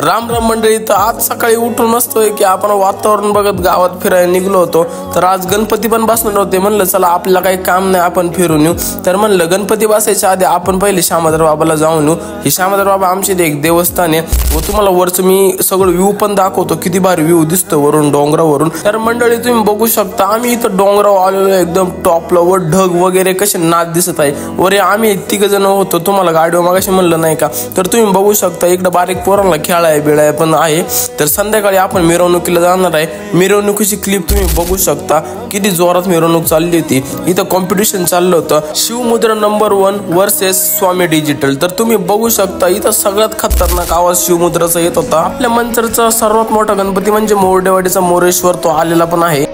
राम राम मंडळी, तर आज सकाळी उठून नसतोय की आपण वातावरण बघत गावात फिरायला निघलो होतो। तर आज गणपती पण बसणार होते, म्हणलं चला आपल्याला काही काम नाही आपण फिरून येऊ। तर म्हणलं गणपती बसायच्या आधी आपण पहिले श्यामदार बाबाला जाऊन येऊ। हे श्यामदार बाबा आमचे एक देवस्थान आहे व तुम्हाला वरचं मी सगळं व्ह्यू पण दाखवतो, किती भारी व्ह्यू दिसतो वरून डोंगरावरून। तर मंडळी तुम्ही बघू शकता आम्ही इथं डोंगरावर आलेलो एकदम टॉपला व ढग वगैरे कसे नाच दिसत आहे। वरे आम्ही 3 जण होतो, तुम्हाला गाडीवर मगाशी म्हणलं नाही का। तर तुम्ही बघू शकता इकडे बारीक पोरांना खेळाय बिळाय पण आहे। तर संध्याकाळी आपण मिरवणुकीला जाणार आहे। मिरवणुकीची क्लिप तुम्ही बघू शकता, किती जोरात मिरवणूक चालली होती। इथं कॉम्पिटिशन चाललं होतं, शिवमुद्रा नंबर 1 वर्सेस स्वामी डिजिटल। तर तुम्ही बघू शकता इथं सगळ्यात खतरनाक आवाज शिवमुद्राचा येत होता। आपल्या मंचरचा सर्वात मोठा गणपती म्हणजे मोरडेवाडीचा मोरेश्वर, तो आलेला पण आहे।